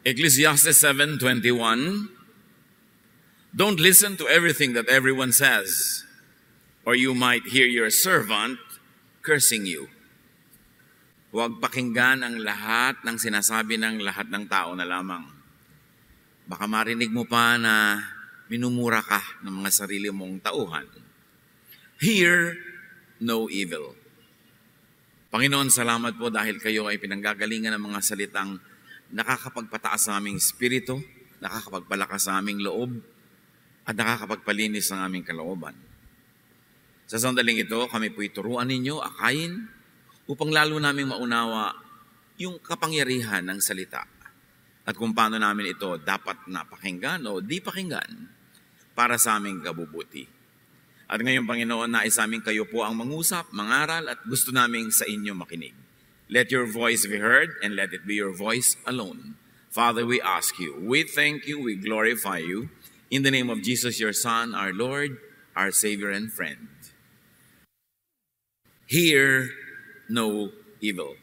Ecclesiastes 7:21, don't listen to everything that everyone says, or you might hear your servant cursing you. Huwag pakinggan ang lahat ng sinasabi ng lahat ng tao na lamang. Baka marinig mo pa na minumura ka ng mga sarili mong tauhan. Hear no evil. Panginoon, salamat po dahil kayo ay pinanggagalingan ng mga salitang nakakapagpataas sa aming espiritu, nakakapagpalakas sa aming loob, at nakakapagpalinis ng aming kalooban. Sa sandaling ito, kami po'y turuan ninyo, akayin, upang lalo naming maunawa yung kapangyarihan ng salita at kung paano namin ito dapat napakinggan o di pakinggan para sa aming kabubuti. At ngayon, Panginoon, nais aming kayo po ang mangusap, mangaral at gusto naming sa inyo makinig. Let your voice be heard and let it be your voice alone. Father, we ask you, we thank you, we glorify you. In the name of Jesus, your Son, our Lord, our Savior and friend. Hear no evil.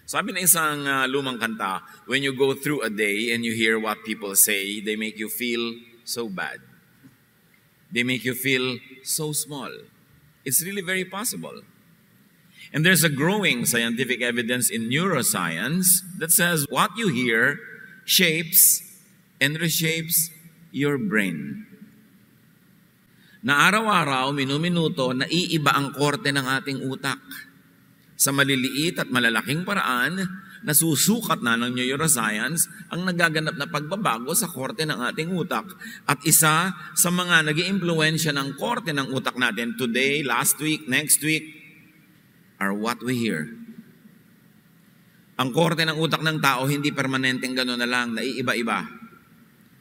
Sabi ng isang lumang kanta, when you go through a day and you hear what people say, they make you feel so bad. They make you feel so small. It's really very possible. And there's a growing scientific evidence in neuroscience that says what you hear shapes and reshapes your brain. Na araw-araw, minuminuto, naiiba ang korte ng ating utak. Sa maliliit at malalaking paraan, nasusukat na ng neuroscience ang nagaganap na pagbabago sa korte ng ating utak. At isa sa mga nag-iimpluwensya ng korte ng utak natin today, last week, next week, are what we hear. Ang korte ng utak ng tao, hindi permanenteng gano'n na lang, naiiba-iba.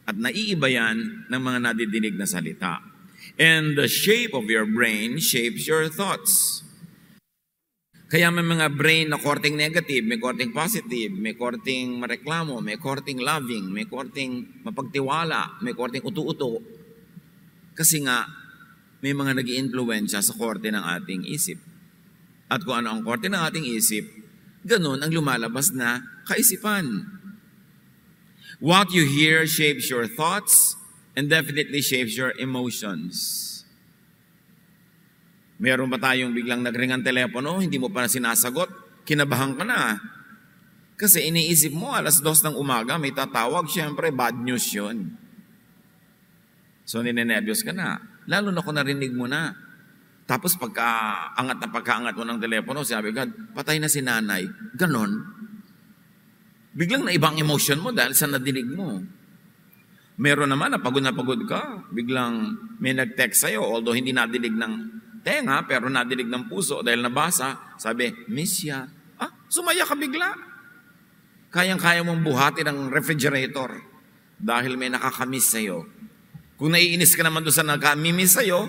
At naiiba yan ng mga nadidinig na salita. And the shape of your brain shapes your thoughts. Kaya may mga brain na korteng negative, may korteng positive, may korteng mareklamo, may korteng loving, may korteng mapagtiwala, may korteng utu-uto. Kasi nga, may mga nag-iimpluwensya sa korte ng ating isip. At kung ano ang korte ng ating isip, ganun ang lumalabas na kaisipan. What you hear shapes your thoughts and definitely shapes your emotions. Meron ba tayong biglang nagring ang telepono, hindi mo pa sinasagot, kinabahan ka na. Kasi iniisip mo, 2:00 ng umaga, may tatawag, syempre, bad news yun. So, ninenervyos ka na. Lalo na kung narinig mo na. Tapos, pagkaangat mo ng telepono, sabi ka, patay na si nanay. Ganon. Biglang na ibang emotion mo dahil sa nadinig mo. Meron naman na pagod ka. Biglang may nag-text sa'yo, although hindi nadinig ng tenga, pero nadinig ng puso dahil nabasa, sabi, miss ya. Sumaya ka bigla. Kayang-kaya mong buhatin ang refrigerator dahil may nakakamiss sa'yo. Kung naiinis ka naman doon sa nakamiss sa'yo,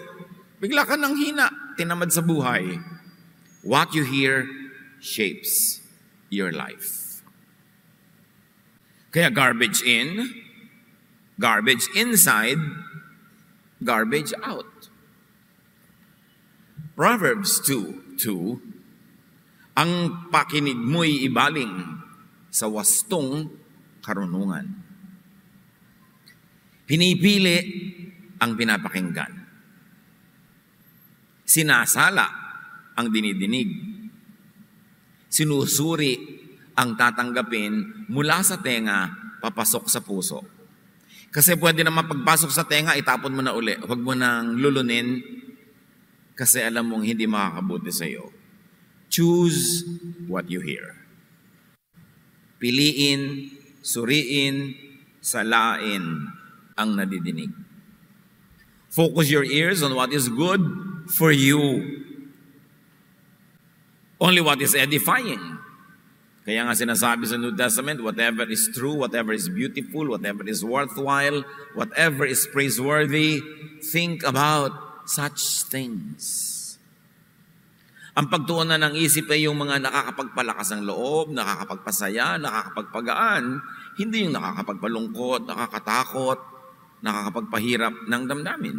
bigla ka nang hina, tinamad sa buhay. What you hear shapes your life. Kaya garbage in, garbage inside, garbage out. Proverbs 2:2, ang pakinig mo'y ibaling sa wastong karunungan. Pinipili ang pinapakinggan. Sinasala ang dinidinig. Sinusuri ang tatanggapin mula sa tenga papasok sa puso. Kasi pwede naman pagpasok sa tenga, itapon mo na uli. Huwag mo nang lulunin kasi alam mong hindi makakabuti sa iyo. Choose what you hear. Piliin, suriin, salain ang nadidinig. Focus your ears on what is good for you. Only what is edifying. Kaya nga sinasabi sa New Testament, whatever is true, whatever is beautiful, whatever is worthwhile, whatever is praiseworthy, think about such things. Ang pagtuunan ng isip ay yung mga nakakapagpalakas ng loob, nakakapagpasaya, nakakapagpagaan, hindi yung nakakapagpalungkot, nakakatakot, nakakapagpahirap ng damdamin.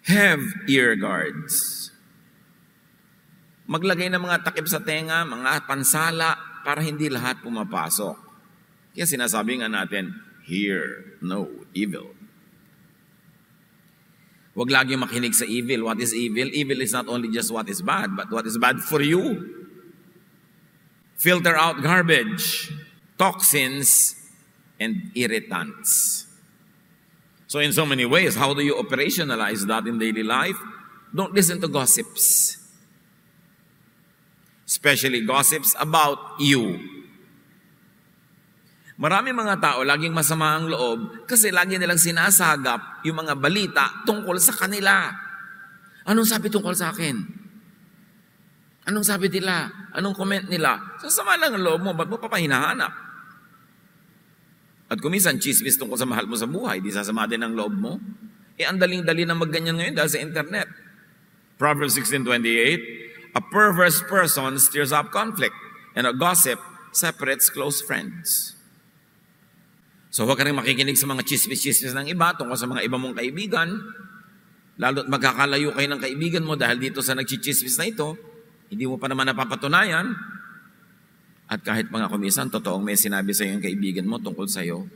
Have ear guards. Maglagay ng mga takip sa tenga, mga pansala, para hindi lahat pumapasok. Kaya sinasabi nga natin, hear no evil. Huwag lagi makinig sa evil. What is evil? Evil is not only just what is bad, but what is bad for you. Filter out garbage, toxins, and irritants. So in so many ways, how do you operationalize that in daily life? Don't listen to gossips. Especially gossips about you. Marami mga tao laging masama ang loob kasi lagi nilang sinasagap yung mga balita tungkol sa kanila. Anong sabi tungkol sa akin? Anong sabi nila? Anong comment nila? Sasama lang ang loob mo, ba't mo papahinahanap? At kung minsan, chismis tungkol sa mahal mo sa buhay, di sasama din ang loob mo. Ang daling-dali na magganyan ngayon dahil sa internet. Proverbs 16:28, a perverse person stirs up conflict, and a gossip separates close friends. So huwag ka rin makikinig sa mga chismis-chismis ng iba tungkol sa mga iba mong kaibigan, lalo't magkakalayo kayo ng kaibigan mo dahil dito sa nagchichismis na ito, hindi mo pa naman napapatunayan. At kahit mga kumisan, totoong may sinabi sa iyo yung kaibigan mo tungkol sa iyo,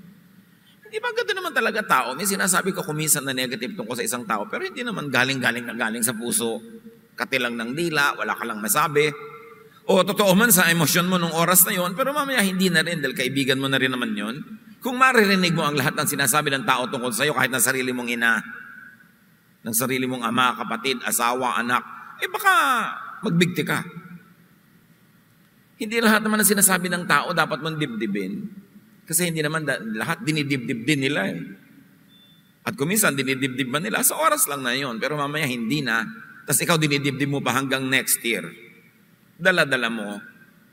hindi ba ganda naman talaga tao? May sinasabi ko kumisan na negative tungkol sa isang tao, pero hindi naman galing sa puso. Katilang ng dila, wala ka lang masabi. O totoo man sa emosyon mo nung oras na yon, pero mamaya hindi na rin dahil kaibigan mo na rin naman yon. Kung maririnig mo ang lahat ng sinasabi ng tao tungkol sa iyo, kahit ng sarili mong ina, ng sarili mong ama, kapatid, asawa, anak, baka magbigti ka. Hindi lahat naman ang sinasabi ng tao dapat mong dibdibin. Kasi hindi naman lahat dinidibdib din nila eh. At kung minsan dinidibdib ba nila, sa oras lang na yon. Pero mamaya hindi na. Tapos ikaw dinidibdib mo pa hanggang next year. Dala-dala mo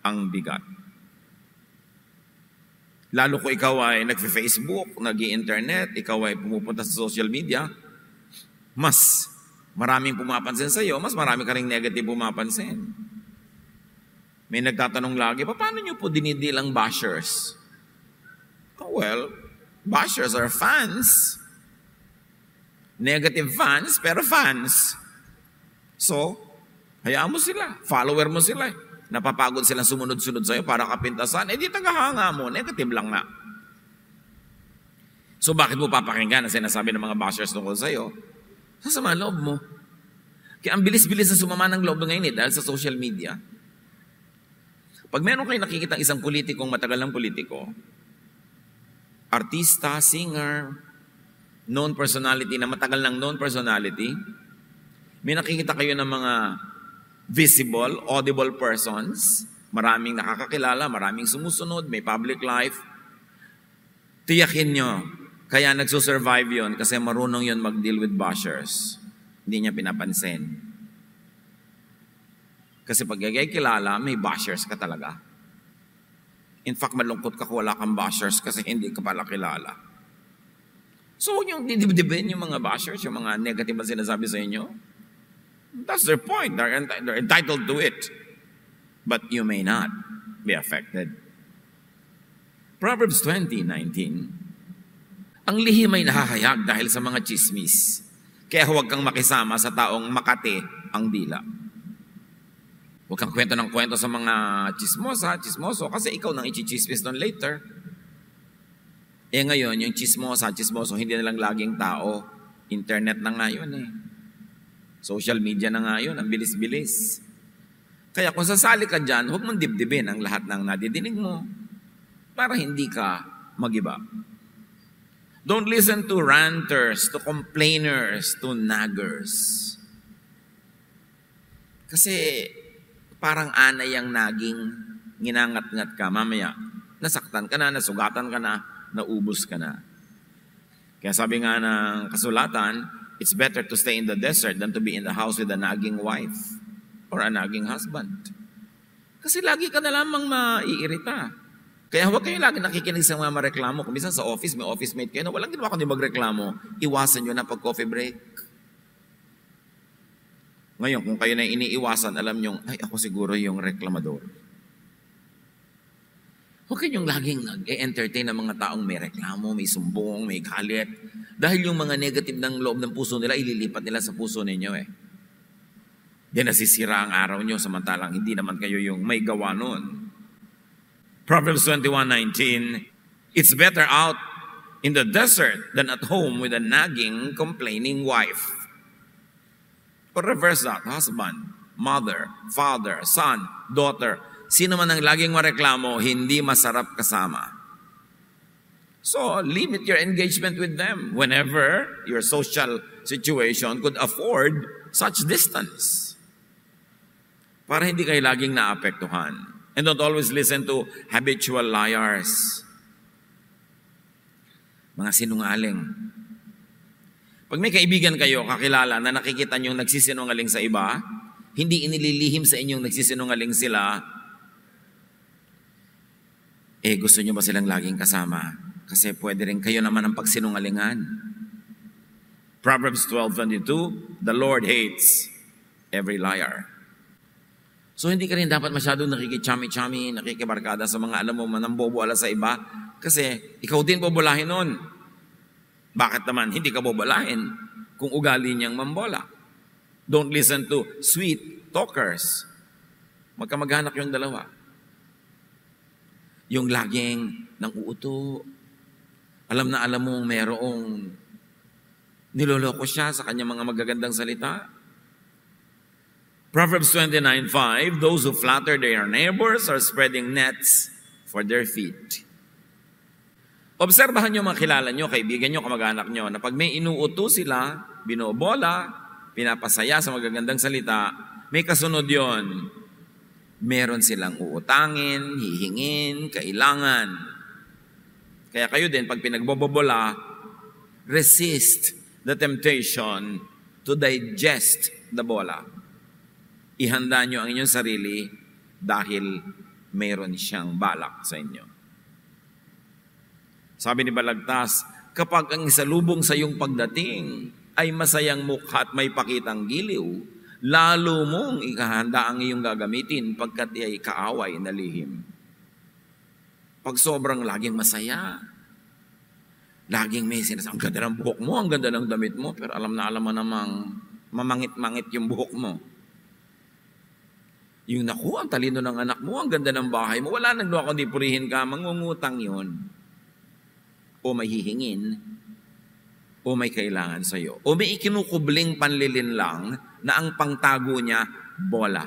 ang bigat. Lalo kung ikaw ay nag-Facebook, nag-i-internet, ikaw ay pumupunta sa social media, mas maraming pumapansin sa iyo, mas marami ka ring negative pumapansin. May nagtatanong lagi, paano nyo po dinidilang bashers? Oh, well, bashers are fans. Negative fans, pero fans. So, hayaan mo sila. Follower mo sila. Napapagod silang sumunod-sunod sa'yo para kapintasan. Di tagahanga mo. Negative lang nga. So, bakit mo papakinggan ang sinasabi ng mga bashers tungkol sa'yo? Sasama loob mo. Kaya ang bilis-bilis na sumama ng loob ngayon dahil sa social media. Pag meron kayo nakikita isang politikong matagal ng politiko, artista, singer, known personality na matagal ng known personality, may nakikita kayo ng mga visible, audible persons, maraming nakakakilala, maraming sumusunod, may public life, tiyakin nyo, kaya nagsusurvive yon kasi marunong yon mag-deal with bashers. Hindi niya pinapansin. Kasi pag gagay kilala, may bashers ka talaga. In fact, malungkot ka kung wala kang bashers kasi hindi ka pala kilala. So, huwag niyong didibdibin yung mga bashers, yung mga negative na sinasabi sa inyo. That's their point. They're entitled to it. But you may not be affected. Proverbs 20:19. Ang lihim ay nahahayag dahil sa mga chismis. Kaya huwag kang makisama sa taong makati ang dila. Huwag kang kwento ng kwento sa mga chismoso, kasi ikaw nang ichichismis nun later. Ngayon, yung chismoso, hindi na lang laging tao. Internet na nga yun eh. Social media na nga yun, ang bilis-bilis. Kaya kung sasali ka dyan, huwag mong dibdibin ang lahat ng nadidinig mo para hindi ka magiba. Don't listen to ranters, to complainers, to naggers. Kasi parang anay ang naging nginangat-ngat ka. Mamaya, nasaktan ka na, nasugatan ka na, naubos ka na. Kaya sabi nga ng kasulatan, it's better to stay in the desert than to be in the house with a nagging wife or a nagging husband. Kasi lagi ka na lamang maiirita. Kaya huwag kayo lagi nakikinig sa mga mareklamo. Kung minsan sa office, may office mate kayo na walang ginawa kundi magreklamo, iwasan nyo na pag coffee break. Ngayon, kung kayo na iniiwasan, alam nyo, ay ako siguro yung reklamador. Huwag kayong laging nag-entertain ng mga taong may reklamo, may sumbong, may galit. Dahil yung mga negative ng loob ng puso nila, ililipat nila sa puso ninyo eh. Di nasisira ang araw nyo, samantalang hindi naman kayo yung may gawa nun. Proverbs 21:19, It's better out in the desert than at home with a nagging, complaining wife. Or reverse that, husband, mother, father, son, daughter. Sino man ang laging mareklamo, hindi masarap kasama. So, limit your engagement with them whenever your social situation could afford such distance. Para hindi kayo laging naapektuhan. And don't always listen to habitual liars. Mga sinungaling. Pag may kaibigan kayo, kakilala, na nakikita nyo nagsisinungaling sa iba, hindi inililihim sa inyong nagsisinungaling sila, gusto nyo ba silang laging kasama? Kasi pwede rin kayo naman ang pagsinungalingan. Proverbs 12:22, the Lord hates every liar. So hindi ka rin dapat masyadong nakikichami-chami, nakikibarkada sa mga alam mo manambobola sa iba kasi ikaw din bobolahin nun. Bakit naman hindi ka bobolahin kung ugali niyang mambola? Don't listen to sweet talkers. Magkamag-anak yung dalawa. Yung laging nang uuto. Alam na alam mong merong niloloko siya sa kanyang mga magagandang salita. Proverbs 29:5, those who flatter their neighbors are spreading nets for their feet. Obserbahan nyo mga kilala nyo, kaibigan nyo, kamag-anak nyo, na pag may inuuto sila, binobola, pinapasaya sa magagandang salita, may kasunod yon. Meron silang uutangin, hihingin, kailangan. Kaya kayo din, pag pinagbobobola, resist the temptation to digest the bola. Ihanda nyo ang inyong sarili dahil mayroon siyang balak sa inyo. Sabi ni Balagtas, kapag ang isalubong sa iyong pagdating ay masayang mukha at may pakitang giliw, lalo mong ikahanda ang iyong gagamitin pagkat ay kaaway na lihim. Pag sobrang laging masaya, laging may sinasabi, ang ganda ng buhok mo, ang ganda ng damit mo, pero alam na alam mo namang mamangit-mangit yung buhok mo. Yung naku, ang talino ng anak mo, ang ganda ng bahay mo, wala nang luha kundi purihin ka, mangungutang yun. O may hihingin, o may kailangan sa'yo. O may ikinukubling panlilin lang na ang pangtago niya, bola.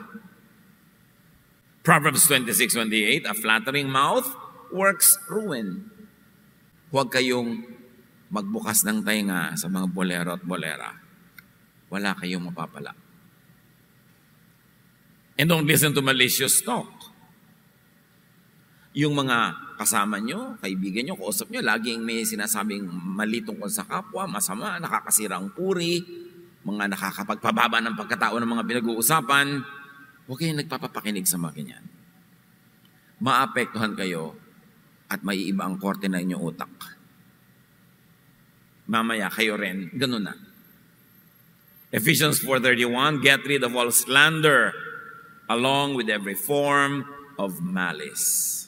Proverbs 26:28, a flattering mouth works ruin. Huwag kayong magbukas ng tainga sa mga bolero at bolera. Wala kayong mapapala. And don't listen to malicious talk. Yung mga kasama nyo, kaibigan nyo, kausap nyo, laging may sinasabing mali tungkol sa kapwa, masama, nakakasirang puri, mga nakakapagpababa ng pagkatao ng mga pinag-uusapan, huwag kayong nagpapapakinig sa mga ganyan. Maapektuhan kayo at may iba ang korte na inyong utak. Mamaya kayo rin, ganun na. Ephesians 4:31, get rid of all slander, along with every form of malice.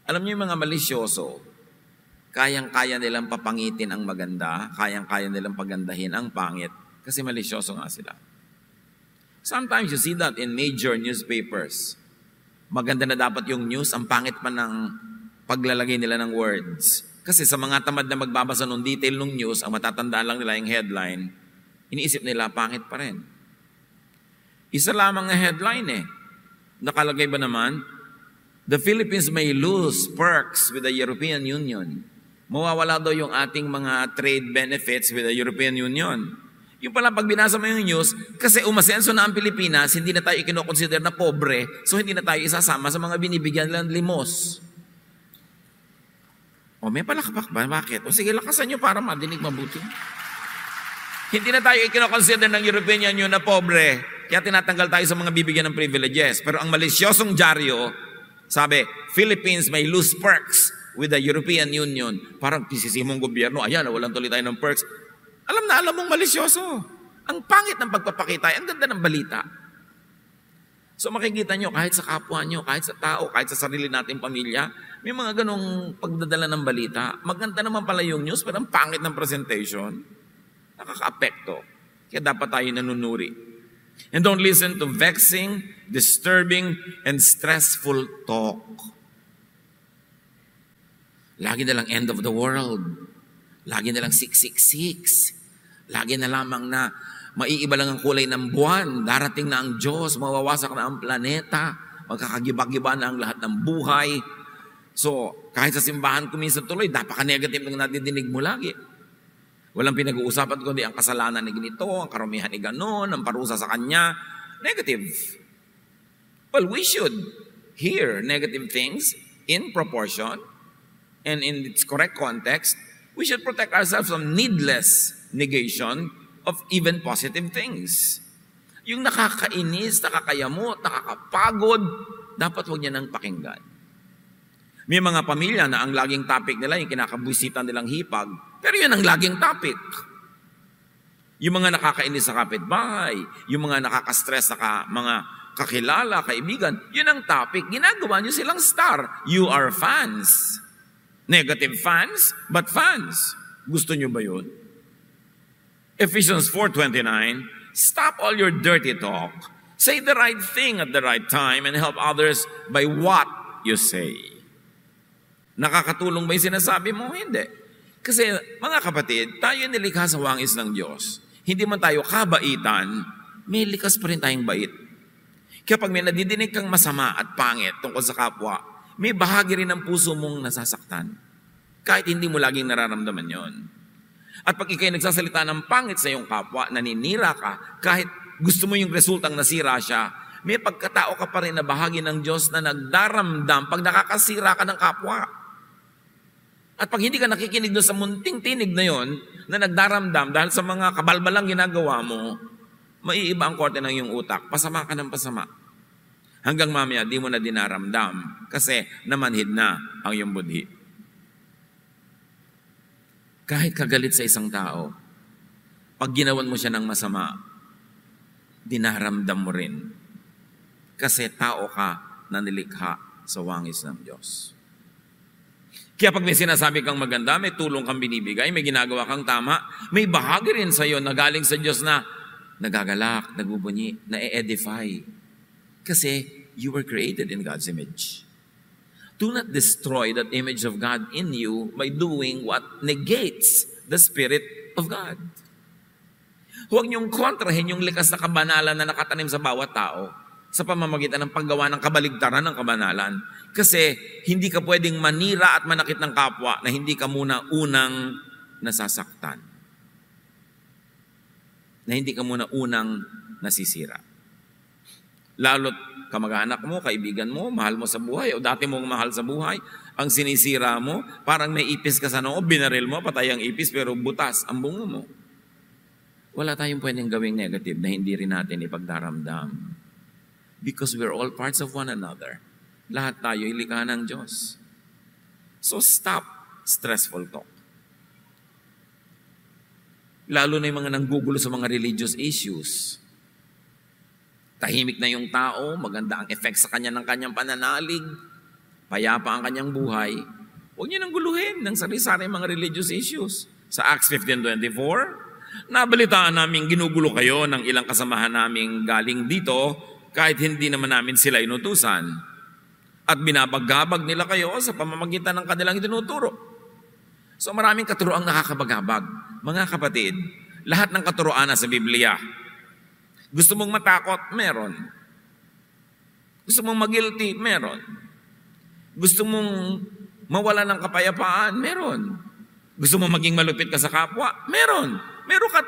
Alam niyo yung mga malisyoso, kayang-kaya nilang papangitin ang maganda, kayang-kaya nilang pagandahin ang pangit, kasi malisyoso nga sila. Sometimes you see that in major newspapers. Maganda na dapat yung news, ang pangit pa ng paglalagay nila ng words. Kasi sa mga tamad na magbabasa ng detail ng news, ang matatandaan lang nila yung headline, iniisip nila pangit pa rin. Isa lamang na headline Nakalagay ba naman, the Philippines may lose perks with the European Union. Mawawala daw yung ating mga trade benefits with the European Union. Yung pala pag binasa mo yung news, kasi umasenso na ang Pilipinas, hindi na tayo ikinoconsider na pobre, so hindi na tayo isasama sa mga binibigyan ng limos. O may palakpak ba? Bakit? O sige, lakasan nyo para madinig mabuti. Hindi na tayo ikinoconsider ng European Union na pobre, kaya tinatanggal tayo sa mga bibigyan ng privileges. Pero ang malisyosong dyaryo, sabi, Philippines may lose perks with the European Union. Parang pisisimong gobyerno, ayan, walang tuloy tayo ng perks. Alam na alam mong malisyoso. Ang pangit ng pagpapakita, ang ganda ng balita. So makikita nyo, kahit sa kapwa nyo, kahit sa tao, kahit sa sarili nating pamilya, may mga ganong pagdadala ng balita. Maganda naman pala yung news, pero ang pangit ng presentation. Nakaka-apekto. Kaya dapat tayo nanunuri. And don't listen to vexing, disturbing, and stressful talk. Lagi na lang end of the world. Lagi na lang 666. Lagi na lamang na maiiba lang ang kulay ng buwan. Darating na ang Diyos, mawawasak na ang planeta, magkakagiba-giba na ang lahat ng buhay. So, kahit sa simbahan kuminsan tuloy, napaka-negative ng nadidinig mo lagi. Walang pinag-uusapan kundi ang kasalanan ni ganito, ang karumihan ni ganon, ang parusa sa kanya. Negative. Well, we should hear negative things in proportion and in its correct context. We should protect ourselves from needless negation of even positive things. Yung nakakainis, nakakayamot, nakakapagod, dapat huwag niya nang pakinggan. May mga pamilya na ang laging topic nila, yung kinakabwisitan nilang hipag, pero yun ang laging topic. Yung mga nakakainis sa kapitbahay, yung mga nakaka-stress sa mga kakilala, kaibigan, yun ang topic. Ginagawa nyo silang star. You are fans. Negative fans, but fans. Gusto nyo ba yun? Ephesians 4:29, stop all your dirty talk. Say the right thing at the right time and help others by what you say. Nakakatulong ba yung sinasabi mo? Hindi. Kasi mga kapatid, tayo nilikha sa wangis ng Diyos. Hindi man tayo kabaitan, may likas pa rin tayong bait. Kaya pag may nadidinig kang masama at pangit tungkol sa kapwa, may bahagi rin ng puso mong nasasaktan. Kahit hindi mo laging nararamdaman yon. At pag ikay nagsasalita ng pangit sa iyong kapwa, naninira ka, kahit gusto mo yung resultang nasira siya, may pagkatao ka pa rin na bahagi ng Diyos na nagdaramdam pag nakakasira ka ng kapwa. At pag hindi ka nakikinig doon sa munting tinig na yon, na nagdaramdam dahil sa mga kabalbalang ginagawa mo, maiiba ang korte ng iyong utak. Pasama ka ng pasama. Hanggang mamaya, di mo na dinaramdam kasi namanhid na ang iyong budhi. Kahit kagalit sa isang tao, pag ginawan mo siya ng masama, dinaramdam mo rin. Kasi tao ka na nilikha sa wangis ng Diyos. Kaya pag may sinasabi kang maganda, may tulong kang binibigay, may ginagawa kang tama, may bahagi rin sa iyo na galing sa Diyos na nagagalak, nagbubunyi, na-edify. Kasi you were created in God's image. Do not destroy that image of God in you by doing what negates the Spirit of God. Huwag niyong kontrahin yung likas na kabanalan na nakatanim sa bawat tao sa pamamagitan ng paggawa ng kabaligtaran ng kabanalan. Kasi hindi ka pwedeng manira at manakit ng kapwa na hindi ka muna unang nasasaktan. Na hindi ka muna unang nasisira. Lalo't kamag-anak mo, kaibigan mo, mahal mo sa buhay, o dati mong mahal sa buhay, ang sinisira mo, parang may ipis ka sa noo, binaril mo, patay ang ipis, pero butas ang bungo mo. Wala tayong pwedeng gawing negative na hindi rin natin ipagdaramdam. Because we're all parts of one another. Lahat tayo ilikha ng Diyos. So stop stressful talk. Lalo na yung mga nanggugulo sa mga religious issues. Tahimik na yung tao, maganda ang effect sa kanya ng kanyang pananalig, payapa ang kanyang buhay. Huwag niyo nang guluhin ng sari-sari mga religious issues. Sa Acts 15:24, nabalitaan namin ginugulo kayo ng ilang kasamahan naming galing dito kahit hindi naman namin sila inutusan. At binabagabag nila kayo sa pamamagitan ng kanilang tinuturo. So maraming katuroang nakakabagabag. Mga kapatid, lahat ng katuroan na sa Biblia. Gusto mong matakot? Meron. Gusto mong mag-guilty? Meron. Gusto mong mawala ng kapayapaan? Meron. Gusto mong maging malupit ka sa kapwa? Meron.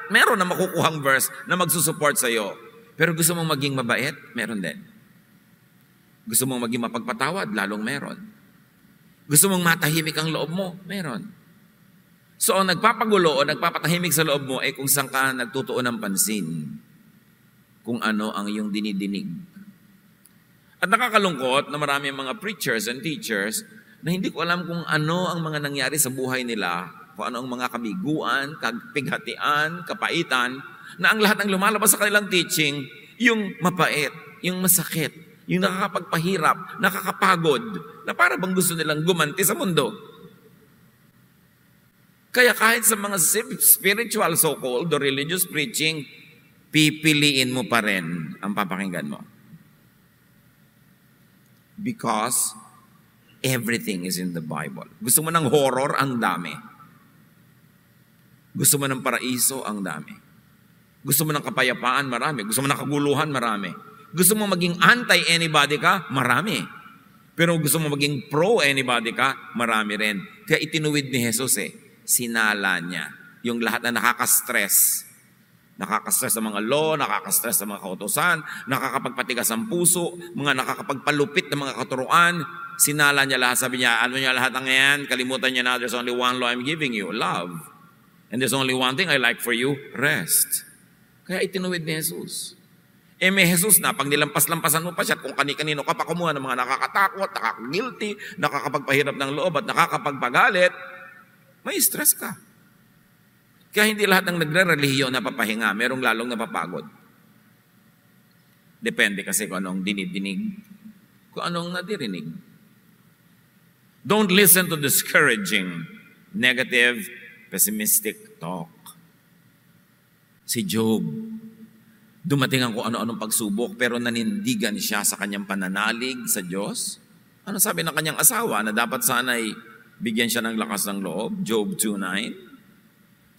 Meron na makukuhang verse na magsusupport sa iyo. Pero gusto mong maging mabait? Meron din. Gusto mong maging mapagpatawad? Lalong meron. Gusto mong matahimik ang loob mo? Meron. So, ang nagpapagulo o nagpapatahimik sa loob mo ay kung saan ka nagtutuon ng pansin. Kung ano ang iyong dinidinig. At nakakalungkot na marami mga preachers and teachers na hindi ko alam kung ano ang mga nangyari sa buhay nila, kung ano ang mga kabiguan, kapighatian, kapaitan, na ang lahat ng lumalabas sa kanilang teaching, yung mapait, yung masakit, yung nakakapagpahirap, nakakapagod, na para bang gusto nilang gumanti sa mundo. Kaya kahit sa mga spiritual so-called or religious preaching, pipiliin mo pa rin ang papakinggan mo. Because Everything is in the Bible. Gusto mo ng horror? Ang dami. Gusto mo ng paraiso? Ang dami. Gusto mo ng kapayapaan? Marami. Gusto mo ng kaguluhan? Marami. Gusto mo maging anti-anybody ka? Marami. Pero gusto mo maging pro-anybody ka? Marami rin. Kaya itinuwid ni Jesus sinala niya yung lahat na nakaka-stress. Nakaka-stress sa mga law, nakaka-stress sa mga kautusan, nakakapagpatigas ang puso, mga nakakapagpalupit ng mga katuruan. Sinala niya lahat. Sabi niya, ano niya lahat ng yan? Kalimutan niya na there's only one law I'm giving you, love. And there's only one thing I like for you, rest. Kaya itinuwid ni Jesus. May Jesus na, pag nilampas-lampasan mo pa siya, kung kani-kanino ka pa kumuha ng mga nakakatakot, nakaka-guilty, nakakapagpahirap ng loob at nakakapagpagalit, may stress ka. Kaya hindi lahat ng nagre-relihiyon napapahinga, merong lalong napapagod. Depende kasi kung anong dinidinig, kung anong nadirinig. Don't listen to discouraging, negative, pessimistic talk. Si Job, dumating ang kung ano-anong pagsubok pero nanindigan siya sa kanyang pananalig sa Diyos. Ano sabi ng kanyang asawa na dapat sana'y bigyan siya ng lakas ng loob? Job 2:9.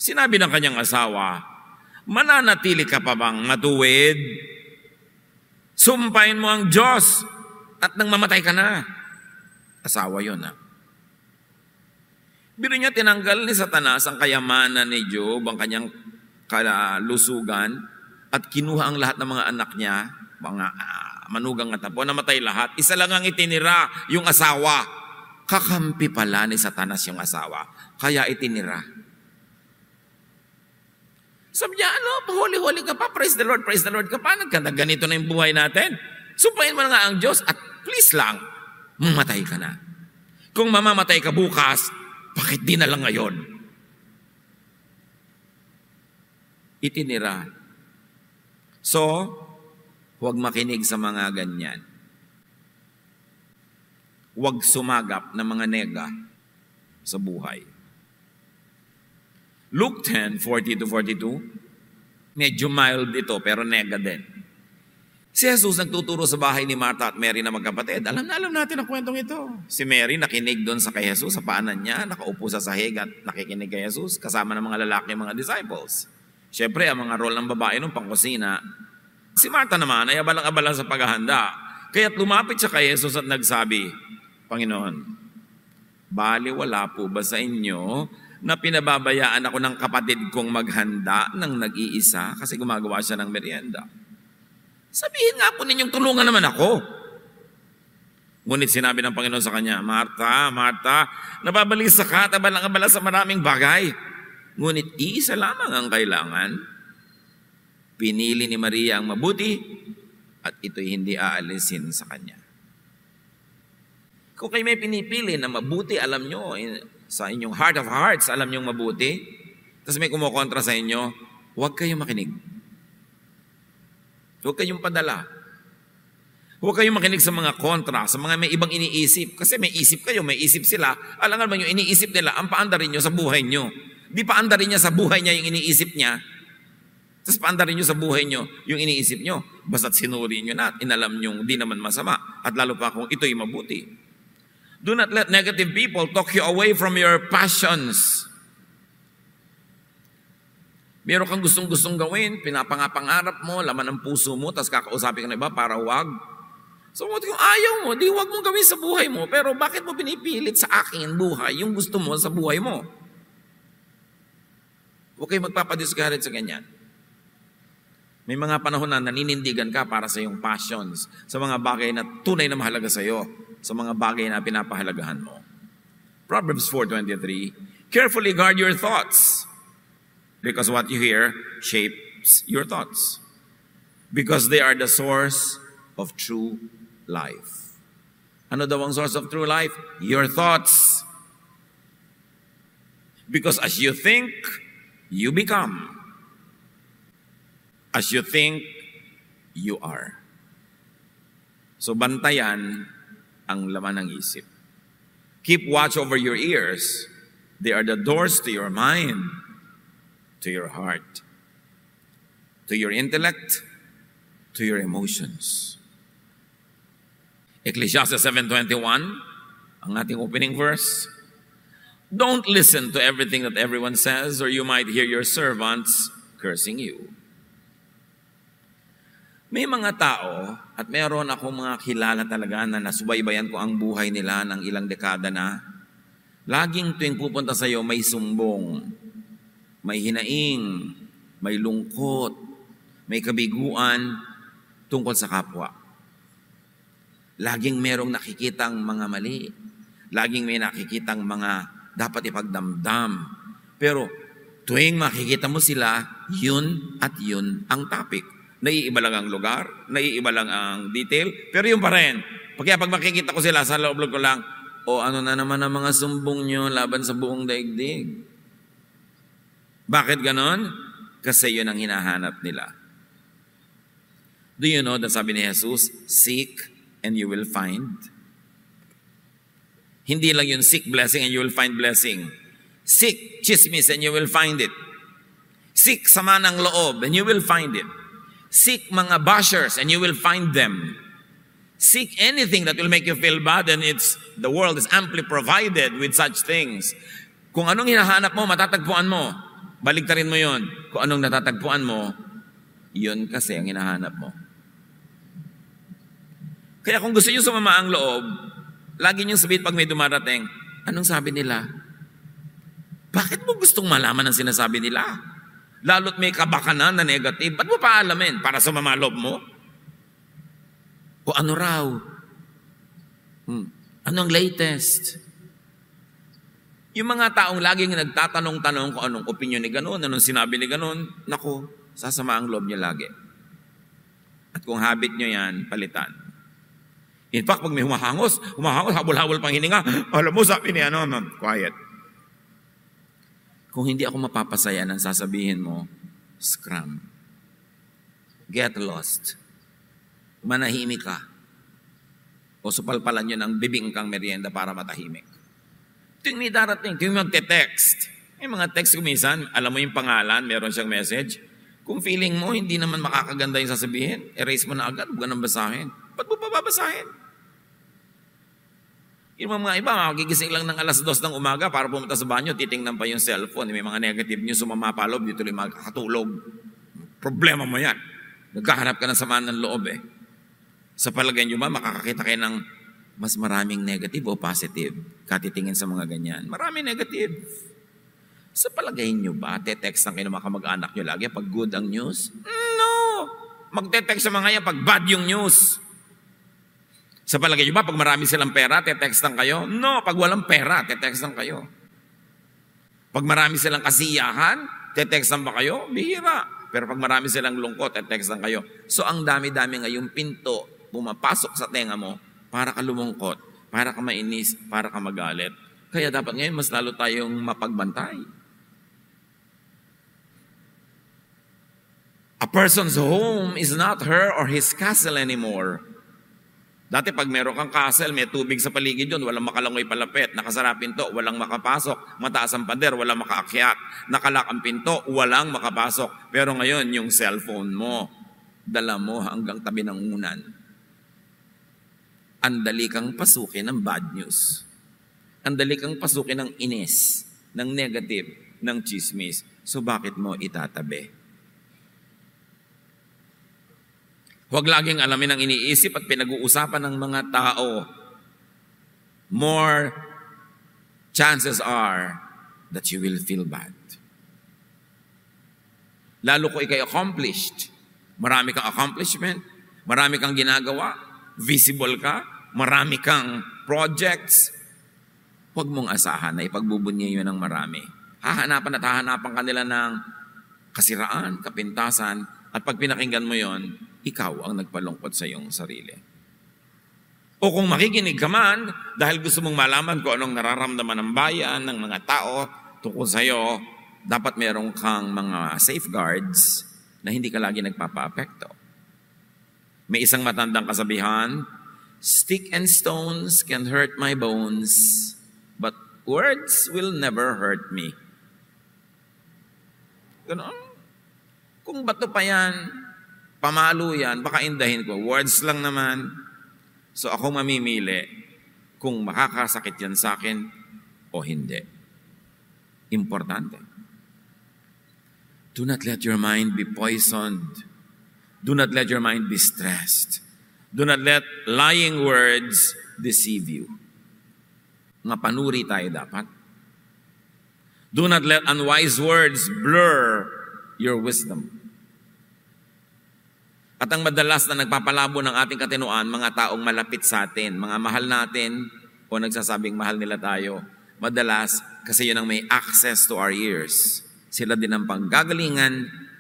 Sinabi ng kanyang asawa, mananatili ka pa bang matuwid? Sumpain mo ang Diyos at nang mamatay ka na. Asawa yun Biro niya, tinanggal ni Satanas ang kayamanan ni Job, ang kanyang kalusugan, at kinuha ang lahat ng mga anak niya, mga manugang at apo, namatay lahat. Isa lang ang itinira, yung asawa. Kakampi pala ni Satanas yung asawa, kaya itinira. Sabi niya, pahuli-huli ka pa, praise the Lord ka pa, ganito na yung buhay natin. Sumpahin mo na nga ang Diyos at please lang, mamatay ka na. Kung mamamatay ka bukas, bakit di na lang ngayon? Itinira. So, huwag makinig sa mga ganyan. Huwag sumagap ng mga nega sa buhay. Luke 10:40-42, medyo mild ito pero nega din. Si Jesus nagtuturo sa bahay ni Martha at Mary na magkapatid. Alam natin ang kwentong ito. Si Mary nakinig doon sa kay Jesus, sa paanan niya, nakaupo sa sahig at nakikinig kay Jesus kasama ng mga lalaki, mga disciples. Siyempre, ang mga role ng babae nung pangkusina. Si Martha naman ay abalang-abala sa paghahanda. Kaya't lumapit siya kay Jesus at nagsabi, Panginoon, baliwala po ba sa inyo na pinababayaan ako ng kapatid kong maghanda ng nag-iisa kasi gumagawa siya ng merienda? Sabihin nga po ninyong tulungan naman ako. Ngunit sinabi ng Panginoon sa kanya, Martha, nababalisa ka at abalang-abala sa maraming bagay. Ngunit iisa lamang ang kailangan. Pinili ni Maria ang mabuti at ito'y hindi aalisin sa kanya. Kung kayo may pinipili na mabuti, alam nyo, sa inyong heart of hearts, alam nyo mabuti, tapos may kumukontra sa inyo, huwag kayong makinig. Huwag kayong padala. Huwag kayong makinig sa mga kontra, sa mga may ibang iniisip. Kasi may isip kayo, may isip sila. Alangan ba yung iniisip nila, ang paandarin nyo sa buhay nyo. Di paandarin niya sa buhay niya yung iniisip niya. Tapos paandarin nyo sa buhay nyo yung iniisip nyo. Basta't sinuri nyo na at inalam nyo di naman masama. At lalo pa kung ito'y mabuti. Do not let negative people talk you away from your passions. Meron kang gustong-gustong gawin, pinapangarap mo, laman ng puso mo, tapos kakausapin ka na iba para wag. So kung ayaw mo, di wag mong gawin sa buhay mo. Pero bakit mo pinipilit sa akin buhay yung gusto mo sa buhay mo? Huwag kayo magpapadiscourage sa ganyan. May mga panahon na naninindigan ka para sa iyong passions, sa mga bagay na tunay na mahalaga sa iyo, sa mga bagay na pinapahalagahan mo. Proverbs 4:23, carefully guard your thoughts, because what you hear shapes your thoughts, because they are the source of true life. Ano daw ang source of true life? Your thoughts. Because as you think, you become. As you think, you are. So bantayan ang laman ng isip. Keep watch over your ears. They are the doors to your mind, to your heart, to your intellect, to your emotions. Ecclesiastes 7:21, Ang ating opening verse, don't listen to everything that everyone says, or you might hear your servants cursing you. May mga tao, at meron akong mga kilala talaga na nasubaybayan ko ang buhay nila ng ilang dekada na, laging tuwing pupunta sa iyo may sumbong, may hinaing, may lungkot, may kabiguan tungkol sa kapwa. Laging merong nakikitang mga mali. Laging may nakikitang mga dapat ipagdamdam. Pero tuwing makikita mo sila, yun at yun ang topic. Naiiba lang ang lugar, naiiba lang ang detail, pero yun pa rin. Kaya pag makikita ko sila sa loob ko lang, ano na naman ang mga sumbong nyo laban sa buong daigdig? Bakit ganon? Kasi yun ang hinahanap nila. Do you know that sabi ni Jesus, seek and you will find? Hindi lang yun, seek blessing and you will find blessing. Seek chismis and you will find it. Seek sama ng loob and you will find it. Seek mga bashers and you will find them. Seek anything that will make you feel bad, and the world is amply provided with such things. Kung anong hinahanap mo, matatagpuan mo. Baligtarin mo yon. Kung anong natatagpuan mo, yun kasi ang hinahanap mo. Kaya kung gusto nyo sumama ang loob, lagi nyo sabihin pag may dumarating, anong sabi nila? Bakit mo gustong malaman ang sinasabi nila? Lalo't may kabakanan na negative, ba't mo pa alamin? Para sumama loob mo? O ano raw? Anong latest? Yung mga taong laging nagtatanong-tanong kung anong opinion ni ganun, anong sinabi ni ganun, naku, sasama ang loob niya lagi. At kung habit nyo yan, palitan. In fact, pag may humahangos, habol-habol pang hininga, alam mo, sabi ni quiet. Kung hindi ako mapapasaya ng sasabihin mo, scram. Get lost. Manahimik ka. O supalpalan yun ang bibing kang merienda para matahimik. Tuwing may darating, tuwing magte-text. May mga text kumisan, alam mo yung pangalan, meron siyang message. Kung feeling mo, hindi naman makakaganda yung sasabihin, erase mo na agad, huwag ka nang basahin. Ba't mo pa babasahin? Yung mga iba, magigising lang ng alas 2 ng umaga para pumunta sa banyo, titingnan pa yung cellphone. May mga negative news, sumamapalob, dito rin magkakatulog. Problema mo yan. Nagkahanap ka ng samaan ng loob eh. Sa palagay nyo ba, makakakita kayo ng mas maraming negative o positive? Katitingin sa mga ganyan. Maraming negative. Sa palagay nyo ba, te-text ang kayo ng mga kamag-anak nyo lagi pag good ang news? No! Magte-text sa mga yan pag bad yung news. Sa palagay nyo ba, pag marami silang pera, te-textan kayo? No, pag walang pera, te-textan kayo. Pag marami silang kasiyahan, te-textan ba kayo? Bihira. Pero pag marami silang lungkot, te-textan kayo. So ang dami-dami ngayong pinto, pumapasok sa tenga mo, para ka lumungkot, para ka mainis, para ka magalit. Kaya dapat ngayon, mas lalo tayong mapagbantay. A person's home is not her or his castle anymore. Dati pag meron kang castle, may tubig sa paligid yun, walang makalangoy palapit, nakasara pinto, walang makapasok, mataas ang pader, walang makaakyat, nakalak ang pinto, walang makapasok. Pero ngayon, yung cellphone mo, dala mo hanggang tabi ng unan. Andali kang pasukin ng bad news. Andali kang pasukin ng inis, ng negative, ng chismis. So bakit mo itatabi? Huwag laging alamin ang iniisip at pinag-uusapan ng mga tao. More chances are that you will feel bad. Lalo kung ikay accomplished. Marami kang accomplishment, marami kang ginagawa, visible ka, marami kang projects. Huwag mong asahan na ipagbubunyi yun ng marami. Hahanapan at hahanapan kanila ng kasiraan, kapintasan, at pag pinakinggan mo yon, ikaw ang nagpalungkot sa iyong sarili. O kung makikinig ka man, dahil gusto mong malaman kung anong nararamdaman ng bayan, ng mga tao tungkol sa iyo, dapat meron kang mga safeguards na hindi ka lagi nagpapa-apekto. May isang matandang kasabihan, stick and stones can hurt my bones, but words will never hurt me. Ganon. Kung bato pa yan, pamalo yan, baka indahin ko. Words lang naman. So ako mamimili kung makakasakit yan sa akin o hindi. Importante. Do not let your mind be poisoned. Do not let your mind be stressed. Do not let lying words deceive you. Mga panuri tayo dapat. Do not let unwise words blur your wisdom. At ang madalas na nagpapalabo ng ating katinoan, mga taong malapit sa atin, mga mahal natin o nagsasabing mahal nila tayo, madalas kasi yun ang may access to our ears. Sila din ang panggagalingan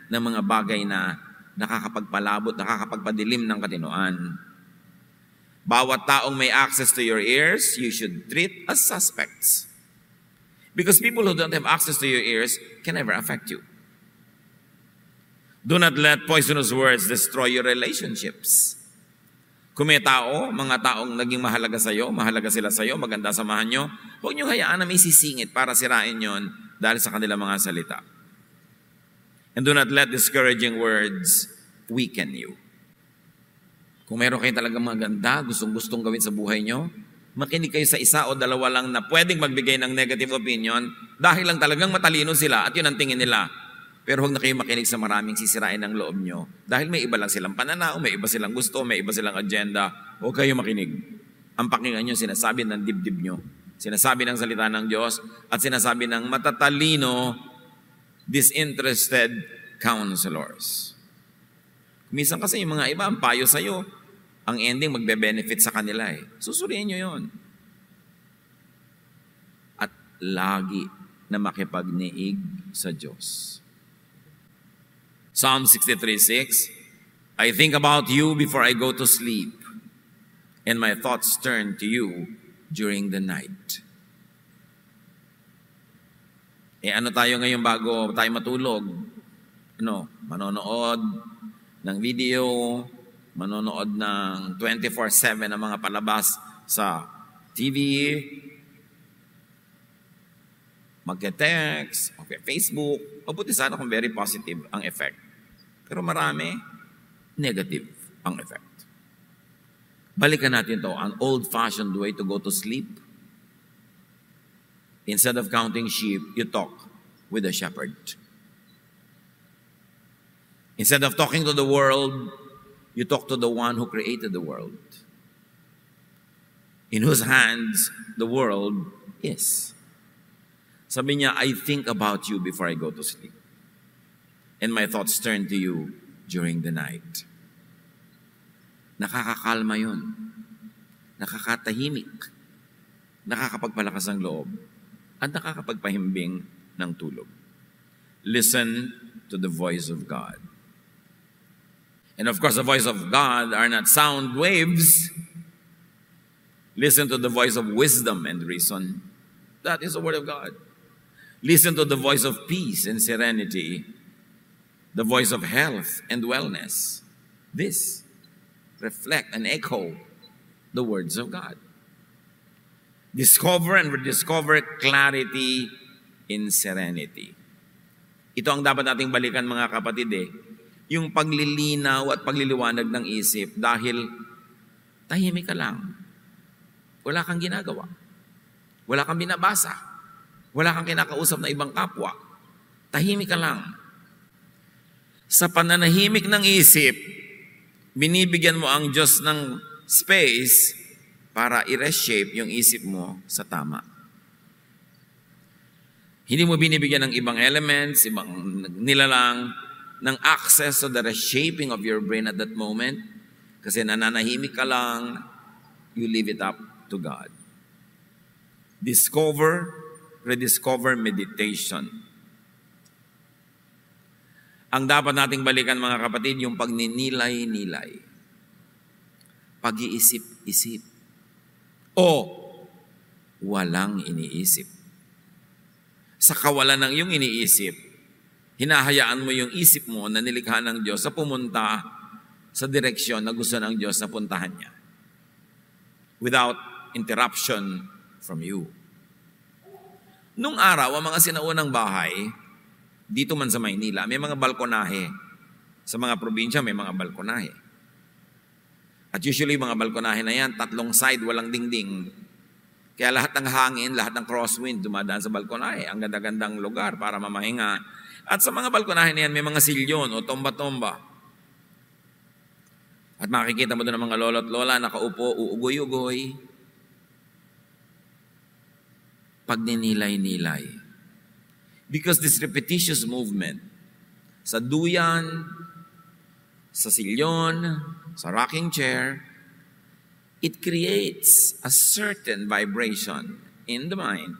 ng mga bagay na nakakapagpalabot, nakakapagpadilim ng katinoan. Bawat taong may access to your ears, you should treat as suspects. Because people who don't have access to your ears can never affect you. Do not let poisonous words destroy your relationships. Kung may tao, mga taong naging mahalaga sila sa'yo, maganda samahan nyo, huwag nyo hayaan na may sisingit para sirain yon dahil sa kanilang mga salita. And do not let discouraging words weaken you. Kung meron kayo talagang maganda, gustong-gustong gawin sa buhay nyo, makinig kayo sa isa o dalawa lang na pwedeng magbigay ng negative opinion dahil lang talagang matalino sila at yun ang tingin nila. Pero huwag na kayo makinig sa maraming sisirain ng loob nyo dahil may iba lang silang pananaw, may iba silang gusto, may iba silang agenda. Huwag kayo makinig. Ang pakinggan nyo, sinasabi ng dibdib nyo, sinasabi ng salita ng Diyos, at sinasabi ng matatalino, disinterested counselors. Minsan kasi yung mga iba, ang payo sa'yo, ang ending magbe-benefit sa kanila eh. Susuriin nyo yun. At lagi na makipagniig sa Diyos. Psalm 63:6, I think about you before I go to sleep, and my thoughts turn to you during the night. Ano tayo ngayon bago tayo matulog? Manonood ng video, manonood ng 24/7 ng mga palabas sa TV, magte-text, Facebook, mabuti sana kung very positive ang effect. Pero marami, negative ang effect. Balikan natin to, an old-fashioned way to go to sleep. Instead of counting sheep, you talk with a shepherd. Instead of talking to the world, you talk to the one who created the world, in whose hands the world is. Sabi niya, I think about you before I go to sleep, and my thoughts turn to you during the night. Nakakakalma yun. Nakakatahimik. Nakakapagpalakas ng loob. At nakakapagpahimbing ng tulog. Listen to the voice of God. And of course, the voice of God are not sound waves. Listen to the voice of wisdom and reason. That is the word of God. Listen to the voice of peace and serenity. The voice of health and wellness. This reflect and echo the words of God. Discover and rediscover clarity in serenity. Ito ang dapat nating balikan, mga kapatid yung paglilinaw at pagliliwanag ng isip dahil tahimik ka lang. Wala kang ginagawa. Wala kang binabasa. Wala kang kinakausap na ibang kapwa. Tahimik ka lang. Sa pananahimik ng isip, binibigyan mo ang Diyos ng space para i-reshape yung isip mo sa tama. Hindi mo binibigyan ng ibang elements, ibang nilalang, ng access to the reshaping of your brain at that moment. Kasi nananahimik ka lang, you leave it up to God. Discover, rediscover meditation. Ang dapat nating balikan, mga kapatid, yung pagninilay-nilay. Pag-iisip-isip. O walang iniisip. Sa kawalan ng iyong iniisip, hinahayaan mo yung isip mo na nilikha ng Diyos sa pumunta sa direksyon na gusto ng Diyos na puntahan niya. Without interruption from you. Nung araw, ang mga sinaunang bahay, dito man sa Maynila, may mga balkonahe. Sa mga probinsya, may mga balkonahe. At usually, mga balkonahe na yan, 3 side, walang dingding. Kaya lahat ng hangin, lahat ng crosswind dumadaan sa balkonahe. Ang ganda-gandang lugar para mamahinga. At sa mga balkonahe na yan, may mga silyon o tomba-tomba. At makikita mo doon ang mga lolo at lola nakaupo, uugoy-ugoy. Pagninilay-nilay. Because this repetitious movement, sa duyan, sa silyon, sa rocking chair, it creates a certain vibration in the mind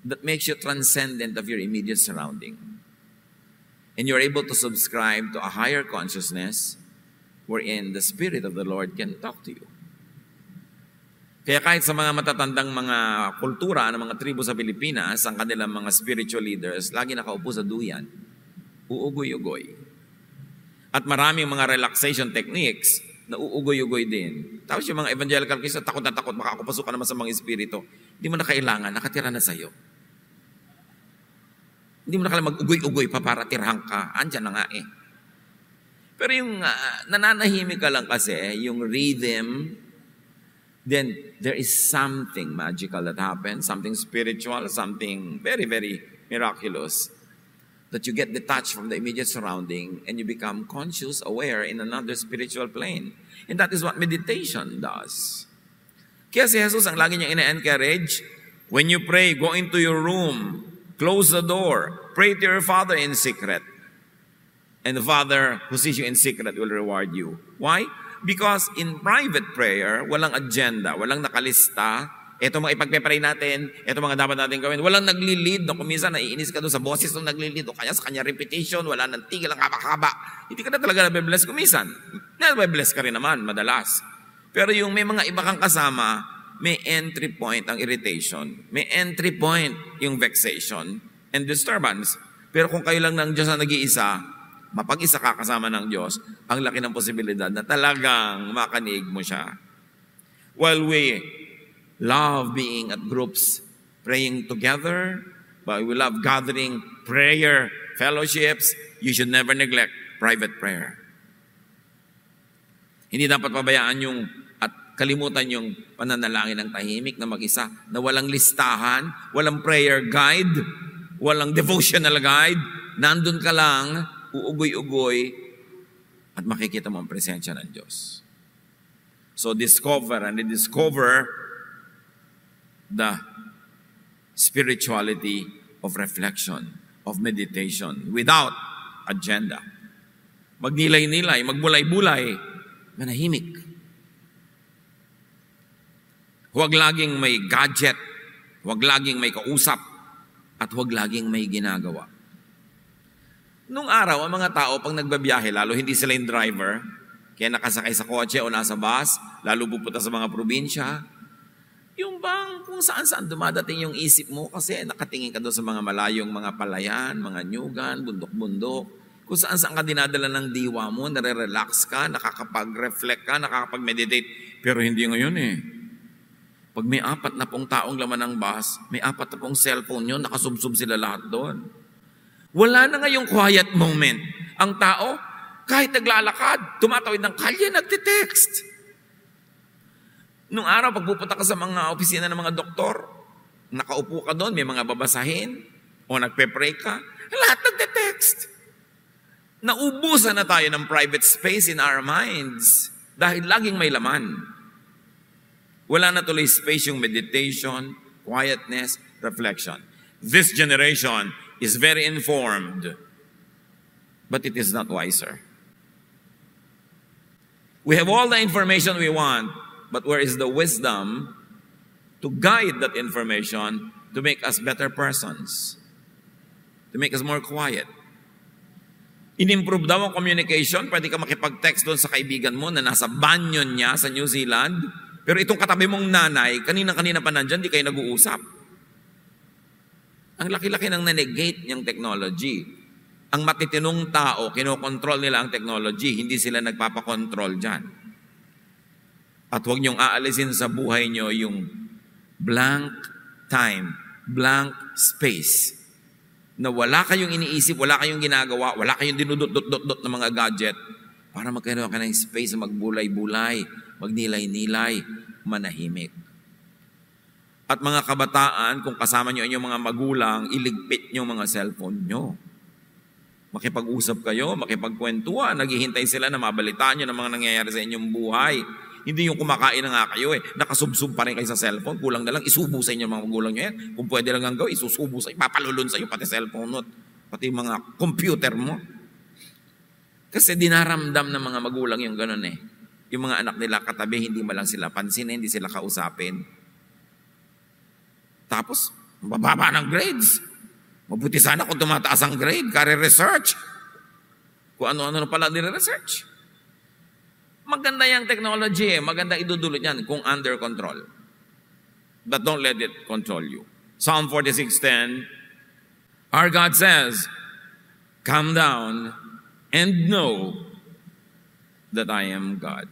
that makes you transcendent of your immediate surrounding. And you're able to subscribe to a higher consciousness wherein the Spirit of the Lord can talk to you. Kaya kahit sa mga matatandang mga kultura ng mga tribo sa Pilipinas, ang kanilang mga spiritual leaders, lagi nakaupo sa duyan, uugoy-ugoy. At maraming mga relaxation techniques na uugoy-ugoy din. Tapos yung mga evangelical Christian, takot na takot, makakapasok ka naman sa mga espiritu. Hindi mo na kailangan, nakatira na sa'yo. Hindi mo na kailangan mag-ugoy-ugoy pa para tirhan ka. Andyan na nga eh. Pero yung nananahimik ka lang kasi, yung rhythm, then there is something magical that happens, something spiritual, something very, very miraculous, that you get detached from the immediate surrounding and you become conscious, aware in another spiritual plane. And that is what meditation does. Kaya si Jesus, ang lagi niyang ina-encourage, when you pray, go into your room, close the door, pray to your Father in secret. And the Father who sees you in secret will reward you. Why? Because in private prayer, walang agenda, walang nakalista. Ito mga ipagpe-pray natin, ito mga dapat natin gawin. Walang nagli-lead, no? Kung minsan naiinis ka doon sa boses nung nagli-lead, o kaya sa kanya repetition, wala nang tigil, ang haba-haba. Hindi ka na talaga nabibless kung minsan. Nabibless ka rin naman, madalas. Pero yung may mga iba kang kasama, may entry point ang irritation. May entry point yung vexation and disturbance. Pero kung kayo lang ng Diyos na nag-iisa, mapag-isa ka kasama ng Diyos, ang laki ng posibilidad na talagang makanig mo siya. While we love being at groups, praying together, but we love gathering prayer fellowships, you should never neglect private prayer. Hindi dapat pabayaan yung at kalimutan yung pananalangin ng tahimik na mag-isa, na walang listahan, walang prayer guide, walang devotional guide, nandun ka lang, uugoy-ugoy, at makikita mo ang presensya ng Diyos. So discover and rediscover the spirituality of reflection, of meditation, without agenda. Magnilay-nilay, magbulay-bulay, manahimik. Huwag laging may gadget, huwag laging may kausap, at huwag laging may ginagawa. Nung araw, ang mga tao, pag nagbabiyahe, lalo hindi sila yung driver, kaya nakasakay sa kotse o nasa bus, lalo pupunta sa mga probinsya, yung bang kung saan-saan dumadating yung isip mo kasi nakatingin ka doon sa mga malayong mga palayan, mga nyugan, bundok-bundok. Kung saan-saan ka dinadala ng diwa mo, nare-relax ka, nakakapag-reflect ka, nakakapag-meditate. Pero hindi ngayon eh. Pag may 40 taong laman ng bus, may 40 cellphone yun, nakasubsub sila lahat doon. Wala na ngayong quiet moment. Ang tao, kahit naglalakad, tumatawid ng kalye, nagte-text. Nung araw, pag pupunta ka sa mga opisina ng mga doktor, nakaupo ka doon, may mga babasahin, o nagpe-pray ka, lahat nagte-text. Naubusan na tayo ng private space in our minds dahil laging may laman. Wala na tuloy space yung meditation, quietness, reflection. This generation is very informed, but it is not wiser. We have all the information we want, but where is the wisdom to guide that information to make us better persons? To make us more quiet. In-improve daw ang communication, pwede ka makipag-text doon sa kaibigan mo na nasa banyo niya sa New Zealand, pero itong katabi mong nanay, kanina-kanina pa nandyan, di kayo nag-uusap. Ang laki-laki ng na-negate niyang technology. Ang matitinong tao, kinokontrol nila ang technology, hindi sila nagpapakontrol dyan. At huwag niyong aalisin sa buhay niyo yung blank time, blank space, na wala kayong iniisip, wala kayong ginagawa, wala kayong dinudot-dot-dot ng mga gadget, para magkaroon ka ng space na magbulay-bulay, magnilay-nilay, manahimik. At mga kabataan, kung kasama nyo inyong mga magulang, iligpit nyo mga cellphone nyo. Makipag-usap kayo, makipagkwentuhan, naghihintay sila na mabalitaan nyo ng mga nangyayari sa inyong buhay. Hindi yung kumakain na nga kayo nakasubsub pa rin kayo sa cellphone, kulang na lang, isubo sa inyo mga magulang nyo yan. Kung pwede lang ang gawin, isusubo sa inyo, papalulun sa inyo, pati cellphone mo, pati mga computer mo. Kasi dinaramdam ng mga magulang yung ganun Yung mga anak nila katabi, hindi man lang sila pansin, hindi sila kausapin. Tapos, mababa ng grades. Mabuti sana kung tumataas ang grade, career research. Kung ano-ano na pala nire-research. Maganda yung technology maganda idudulot yan kung under control. But don't let it control you. Psalm 46:10, our God says, come down and know that I am God.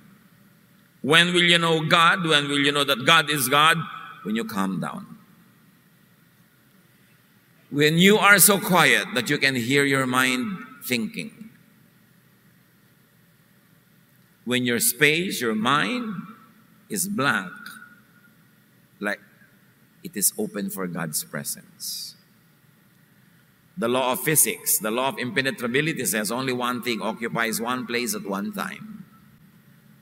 When will you know God? When will you know that God is God? When you calm down. When you are so quiet that you can hear your mind thinking. When your space, your mind is blank, like it is open for God's presence. The law of physics, the law of impenetrability says only one thing occupies one place at one time.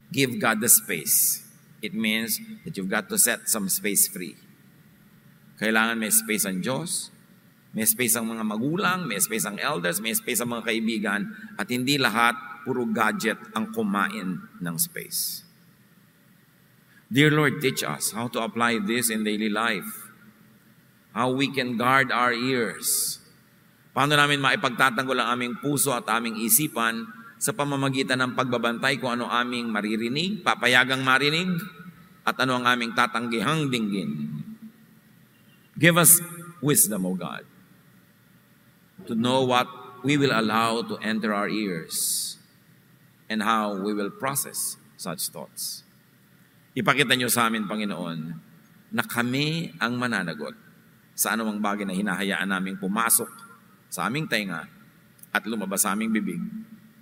Give God the space. It means that you've got to set some space free. Kailangan may space ang Diyos, may space ang mga magulang, may space ang elders, may space ang mga kaibigan, at hindi lahat puro gadget ang kumain ng space. Dear Lord, teach us how to apply this in daily life. How we can guard our ears. Paano namin maipagtatanggol ang aming puso at aming isipan sa pamamagitan ng pagbabantay kung ano aming maririnig, papayagang marinig, at ano ang aming tatanggihang dinggin. Give us wisdom, O God, to know what we will allow to enter our ears and how we will process such thoughts. Ipakita niyo sa amin, Panginoon, na kami ang mananagot sa anumang bagay na hinahayaan naming pumasok sa aming tenga at lumabas sa aming bibig,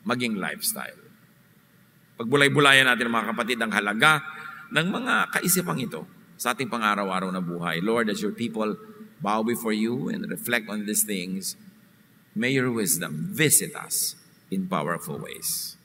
maging lifestyle. Pagbulay-bulayan natin, mga kapatid, ang halaga ng mga kaisipang ito sa ating pang-araw-araw na buhay. Lord, as your people bow before you and reflect on these things, may your wisdom visit us in powerful ways.